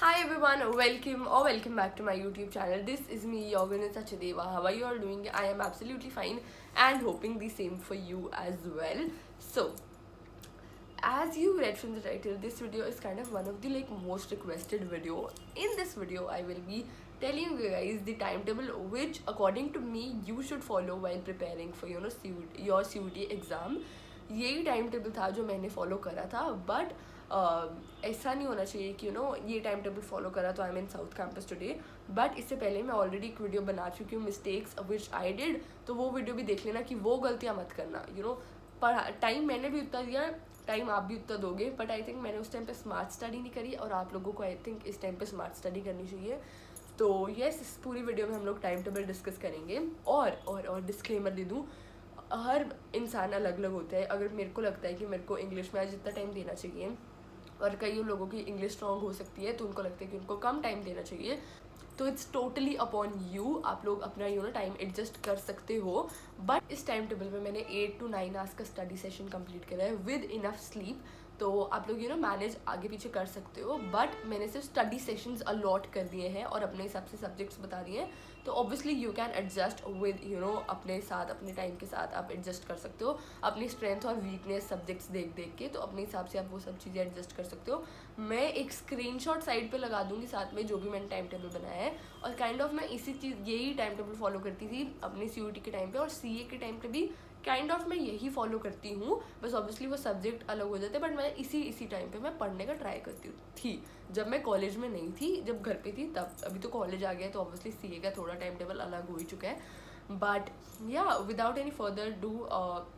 Hi everyone, welcome back to my YouTube channel. This is me, Yogini Sachadeva. How are you all doing? I am absolutely fine and hoping the same for you as well. So, as you read from the title, this video is kind of one of the most requested video. In this video, I will be telling you guys the timetable which according to me you should follow while preparing for your CUT exam. यही time table था जो मैंने follow करा था, but ऐसा नहीं होना चाहिए कि ये टाइम टेबल फॉलो करा तो I am in south campus today. But इससे पहले मैं ऑलरेडी एक वीडियो बना चुकी हूँ, मिस्टेक्स विच आई डिड, तो वो वीडियो भी देख लेना कि वो गलतियाँ मत करना. पर टाइम मैंने भी उतना दिया, टाइम आप भी उतना दोगे, बट आई थिंक मैंने उस टाइम पे स्मार्ट स्टडी नहीं करी और आप लोगों को आई थिंक इस टाइम पे स्मार्ट स्टडी करनी चाहिए. तो यस, इस पूरी वीडियो में हम लोग टाइम टेबल डिस्कस करेंगे. और डिस्क्लेमर दे दूँ, हर इंसान अलग अलग होता है. अगर मेरे को लगता है कि मेरे को इंग्लिश में आज जितना टाइम देना चाहिए और कई लोगों की इंग्लिश स्ट्रॉन्ग हो सकती है तो उनको लगता है कि उनको कम टाइम देना चाहिए, तो इट्स टोटली अपॉन यू. आप लोग अपना टाइम एडजस्ट कर सकते हो. बट इस टाइम टेबल में मैंने 8 to 9 आवर्स का स्टडी सेशन कंप्लीट करा है विद इनफ स्लीप. तो आप लोग मैनेज आगे पीछे कर सकते हो. बट मैंने सिर्फ स्टडी सेशंस अलॉट कर दिए हैं और अपने हिसाब से सब्जेक्ट्स बता दिए हैं. तो obviously you can adjust with अपने साथ, अपने टाइम के साथ आप एडजस्ट कर सकते हो. अपनी स्ट्रेंथ और वीकनेस सब्जेक्ट्स देख के तो अपने हिसाब से आप वो सब चीज़ें एडजस्ट कर सकते हो. मैं एक स्क्रीनशॉट साइड पे लगा दूंगी साथ में जो भी मैंने टाइम टेबल बनाया है. और काइंड ऑफ मैं यही टाइम टेबल फॉलो करती थी अपनी CUT के टाइम पे और CA के टाइम पे भी काइंड ऑफ मैं यही फॉलो करती हूँ. बस ऑब्वियसली वो सब्जेक्ट अलग हो जाते हैं, बट मैं इसी टाइम पे मैं पढ़ने का ट्राई करती थी. जब मैं कॉलेज में नहीं थी, जब घर पे थी तब. अभी तो कॉलेज आ गया तो ऑब्वियसली CA का थोड़ा टाइम टेबल अलग हो ही चुका है. बट या without any further do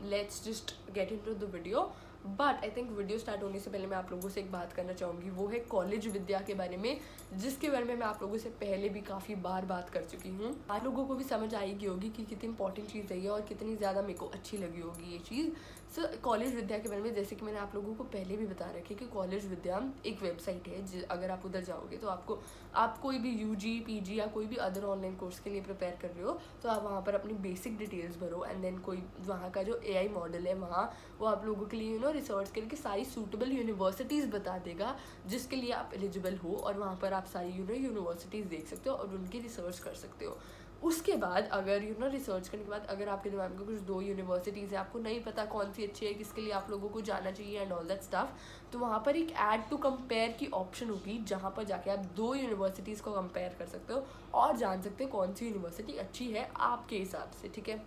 let's just get into the video. But I think video start होने से पहले मैं आप लोगों से एक बात करना चाहूँगी, वो है कॉलेज विद्या के बारे में, जिसके बारे में मैं आप लोगों से पहले भी काफ़ी बार बात कर चुकी हूँ. आप लोगों को भी समझ आएगी होगी कि कितनी इंपॉर्टेंट चीज़ है ये और कितनी ज़्यादा मेरे को अच्छी लगी होगी ये चीज़. सो कॉलेज विद्या के बारे में जैसे कि मैंने आप लोगों को पहले भी बता रखी है कि कॉलेज विद्या एक वेबसाइट है. अगर आप उधर जाओगे तो आप कोई भी UG PG या कोई भी अदर ऑनलाइन कोर्स के लिए प्रिपेयर कर रहे हो तो आप वहाँ पर अपनी बेसिक डिटेल्स भरो एंड देन कोई वहाँ का जो AI मॉडल है वहाँ वो आप लोगों के लिए रिसर्च करके सारी सूटेबल यूनिवर्सिटीज़ बता देगा जिसके लिए आप एलिजिबल हो. और वहाँ पर आप सारी यूनिवर्सिटीज़ देख सकते हो और उनकी रिसर्च कर सकते हो. उसके बाद अगर रिसर्च करने के बाद अगर आपके दिमाग में कुछ 2 यूनिवर्सिटीज़ है, आपको नहीं पता कौन सी अच्छी है, किसके लिए आप लोगों को जाना चाहिए एंड ऑल दैट स्टफ, तो वहाँ पर एक ऐड टू कंपेयर की ऑप्शन होगी जहाँ पर जाके आप 2 यूनिवर्सिटीज़ को कंपेयर कर सकते हो और जान सकते हो कौन सी यूनिवर्सिटी अच्छी है आपके हिसाब से. ठीक है,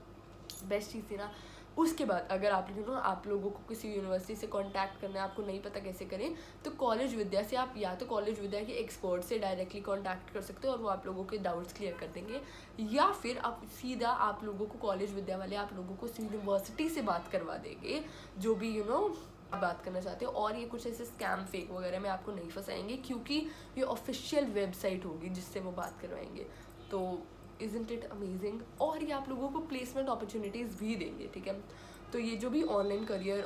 बेस्ट चीज़ थी ना. उसके बाद अगर आप लोगों को किसी यूनिवर्सिटी से कांटेक्ट करना है, आपको नहीं पता कैसे करें, तो कॉलेज विद्या से आप या तो कॉलेज विद्या के एक्सपर्ट से डायरेक्टली कांटेक्ट कर सकते हो और वो आप लोगों के डाउट्स क्लियर कर देंगे. या फिर आप लोगों को कॉलेज विद्या वाले आप लोगों को यूनिवर्सिटी से बात करवा देंगे जो भी बात करना चाहते हो. और ये कुछ ऐसे स्कैम फेक वगैरह में आपको नहीं फंसाएंगे क्योंकि ये ऑफिशियल वेबसाइट होगी जिससे वो बात करवाएंगे. तो Isn't it amazing? और ये आप लोगों को प्लेसमेंट अपॉर्चुनिटीज़ भी देंगे. ठीक है, तो ये जो भी ऑनलाइन करियर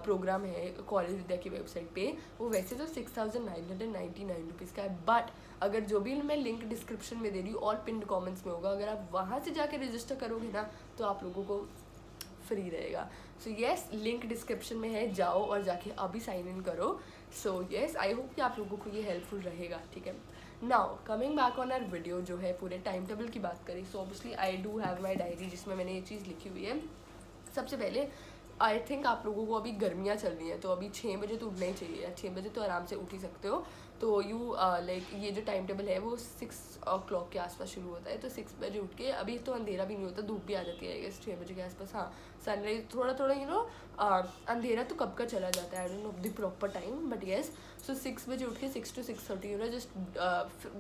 प्रोग्राम है कॉलेज विद्या की वेबसाइट पे, वो वैसे तो 6,999 रुपीज़ का है. बट अगर जो भी मैं लिंक डिस्क्रिप्शन में दे रही हूँ और पिन्ड कमेंट्स में होगा, अगर आप वहाँ से जाके रजिस्टर करोगे ना तो आप लोगों को फ्री रहेगा. सो येस, लिंक डिस्क्रिप्शन में है, जाओ और जाके अभी साइन इन करो. सो येस, आई होप कि आप लोगों को ये हेल्पफुल रहेगा. ठीक है, now coming back on our video जो है पूरे टाइम टेबल की बात करें. So obviously I do have my diary जिसमें मैंने ये चीज़ लिखी हुई है. सबसे पहले आई थिंक आप लोगों को अभी गर्मियाँ चल रही हैं तो अभी 6 बजे तो उठना ही चाहिए. 6 बजे तो आराम से उठ ही सकते हो. तो ये जो टाइम टेबल है वो 6 o'clock के आसपास शुरू होता है. तो 6 बजे उठ के, अभी तो अंधेरा भी नहीं होता, धूप भी आ जाती है 6 बजे के आसपास. हाँ, सनराइज थोड़ा अंधेरा तो कब का चला जाता है, I don't know the proper time, but yes. So 6 बजे उठ के 6 to 6:30 just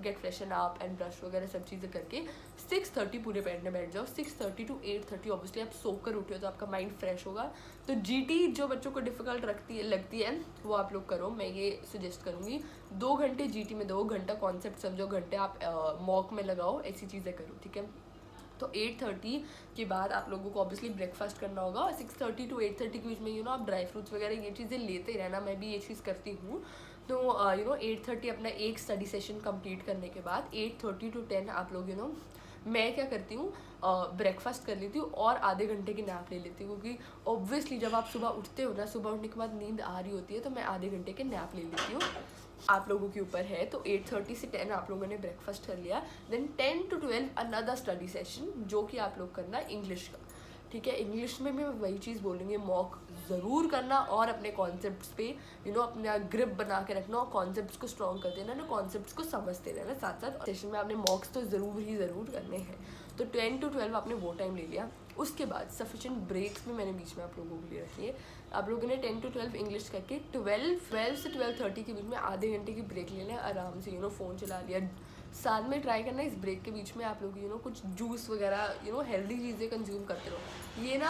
get freshen up and brush वगैरह सब चीज़ें करके 6:30 पूरे बैठने बैठ जाओ. 6:30 to 8:30 ऑब्वियसली आप सोकर उठे हो तो आपका माइंड फ्रेश होगा. तो GT जो बच्चों को डिफ़िकल्ट लगती है वो आप लोग करो. मैं ये सजेस्ट करूँगी 2 घंटे GT में, 2 घंटा कॉन्सेप्ट समझो, घंटे आप मॉक में लगाओ, ऐसी चीज़ें करो. ठीक है, तो 8:30 के बाद आप लोगों को ऑब्वियसली ब्रेकफास्ट करना होगा. 6:30 to 8:30 के बीच में आप ड्राई फ्रूट्स वगैरह ये चीज़ें लेते ही रहना. मैं भी ये चीज़ करती हूँ. तो 8:30 अपना एक स्टडी सेशन कंप्लीट करने के बाद 8:30 to 10 आप लोग मैं क्या करती हूँ, ब्रेकफास्ट कर लेती हूँ और आधे घंटे की नैप ले लेती हूँ. क्योंकि ऑब्वियसली जब आप सुबह उठते हो ना, सुबह उठने के बाद नींद आ रही होती है, तो मैं आधे घंटे के नैप ले लेती हूँ. आप लोगों के ऊपर है। तो 8:30 से 10 आप लोगों ने ब्रेकफास्ट कर लिया, then 10 to 12 another study session जो कि आप लोग करना इंग्लिश का, ठीक है। इंग्लिश में मैं वही चीज़ बोलूँगी, मॉक ज़रूर करना और अपने कॉन्सेप्ट्स पे अपना ग्रिप बना के रखना और कॉन्सेप्ट्स को स्ट्रॉन्ग कर देना ना, कॉन्सेप्ट्स को समझते रहना साथ साथ। सेशन में आपने मॉक्स तो ज़रूर करने हैं। तो 10 to 12 आपने वो टाइम ले लिया। उसके बाद सफिशिएंट ब्रेक्स भी मैंने बीच में आप लोगों के लिए रखी है। आप लोगों ने 10 to 12 इंग्लिश करके 12 से 12:30 के बीच में आधे घंटे की ब्रेक ले लें आराम से, फ़ोन चला लिया। साथ में ट्राई करना इस ब्रेक के बीच में आप लोग कुछ जूस वगैरह हेल्दी चीज़ें कंज्यूम करते रहो। ये ना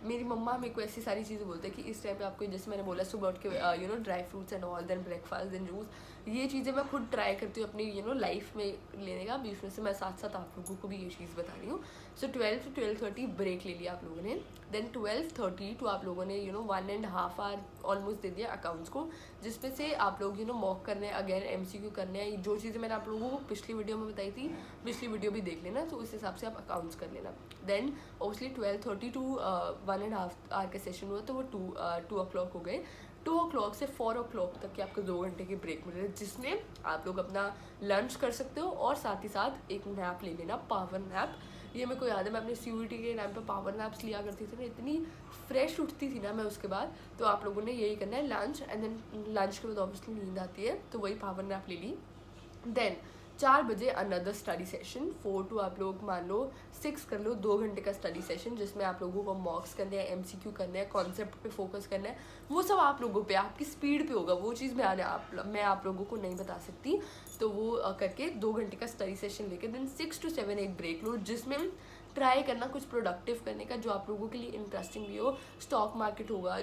मेरी मम्मा मेरे को ऐसी सारी चीज़ें बोलते हैं कि इस टाइम पे आपको, जैसे मैंने बोला सुबह उठ के dry fruits and all, then breakfast, then juice, ये चीज़ें मैं खुद ट्राई करती हूँ अपनी लाइफ में लेने का। बीच में से मैं साथ साथ आप लोगों को भी ये चीज़ बता रही हूँ। सो 12 to 12:30 ब्रेक ले लिया आप लोगों ने। देन 12:30 to आप लोगों ने 1.5 आवर ऑलमोस्ट दे दिया अकाउंट्स को, जिसमें से आप लोग मॉक करने, अगेन MCQ करने हैं। जो चीज़ें मैंने आप लोगों को पिछली वीडियो में बताई थी, पिछली वीडियो भी देख लेना, तो उस हिसाब से आप अकाउंट्स कर लेना। देन ओबसली 12:30 to 1.5 आवर का सेशन हुआ, तो वो 2 o'clock हो गए। 2 o'clock से 4 o'clock तक के आपको 2 घंटे की ब्रेक मिल रही है, जिसमें आप लोग अपना लंच कर सकते हो और साथ ही साथ एक नैप ले लेना, पावर नैप। ये मेरे को याद है, मैं अपने CUET के टाइम पे पावर नैप्स लिया करती थी ना, इतनी फ्रेश उठती थी ना मैं उसके बाद। तो आप लोगों ने यही करना है, लंच एंड देन लंच के बाद ऑब्वियसली नींद आती है, तो वही पावर नैप ले ली। देन 4 बजे अनदर स्टडी सेशन, 4 to आप लोग मान लो 6 कर लो, 2 घंटे का स्टडी सेशन, जिसमें आप लोगों को मॉक्स करने हैं, MCQ करने हैं, कॉन्सेप्ट पे फोकस करना है। वो सब आप लोगों पे, आपकी स्पीड पे होगा, वो चीज़ मैं आप लोगों को नहीं बता सकती। तो वो करके 2 घंटे का स्टडी सेशन लेके देन 6 to 7 एक ब्रेक लो, जिसमें ट्राई करना कुछ प्रोडक्टिव करने का जो आप लोगों के लिए इंटरेस्टिंग भी हो। स्टॉक मार्केट होगा,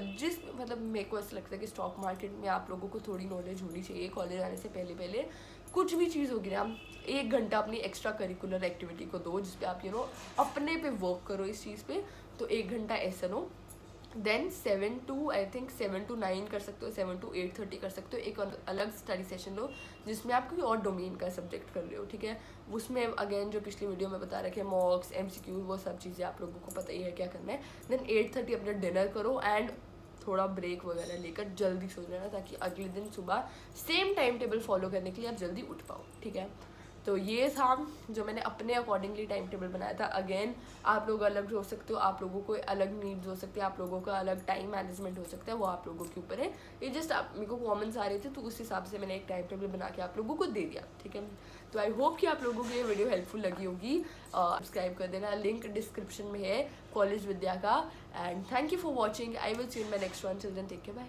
मतलब मेरे को ऐसा लगता है कि स्टॉक मार्केट में आप लोगों को थोड़ी नॉलेज होनी चाहिए कॉलेज आने से पहले। कुछ भी चीज़ होगी ना, 1 घंटा अपनी एक्स्ट्रा करिकुलर एक्टिविटी को दो, जिस पे आप अपने पे वर्क करो इस चीज़ पे। तो 1 घंटा ऐसा लो। देन 7 to 9 कर सकते हो, 7 to 8:30 कर सकते हो। एक अलग स्टडी सेशन लो जिसमें आप कोई और डोमेन का सब्जेक्ट कर रहे हो, ठीक है। उसमें अगेन जो पिछली वीडियो में बता रखे मॉक्स, MCQ, वो सब चीज़ें आप लोगों को पता ही है क्या करना है। देन 8:30 अपना डिनर करो एंड थोड़ा ब्रेक वगैरह लेकर जल्दी सो जाना, ताकि अगले दिन सुबह सेम टाइम टेबल फॉलो करने के लिए आप जल्दी उठ पाओ, ठीक है। तो ये था जो मैंने अपने अकॉर्डिंगली टाइम टेबल बनाया था। अगेन आप लोग अलग हो सकते हो, आप लोगों को अलग नीड्स हो सकती है, आप लोगों का अलग टाइम मैनेजमेंट हो सकता है, वो आप लोगों के ऊपर है। ये जस्ट मेरे को कॉमेंट्स आ रहे थे, तो उस हिसाब से मैंने एक टाइम टेबल बना के आप लोगों को दे दिया, ठीक है। तो आई होप कि आप लोगों को ये वीडियो हेल्पफुल लगी होगी। सब्सक्राइब कर देना, लिंक डिस्क्रिप्शन में है कॉलेज विद्या का। And thank you for watching. I will see you in my next one. Till then take care, bye.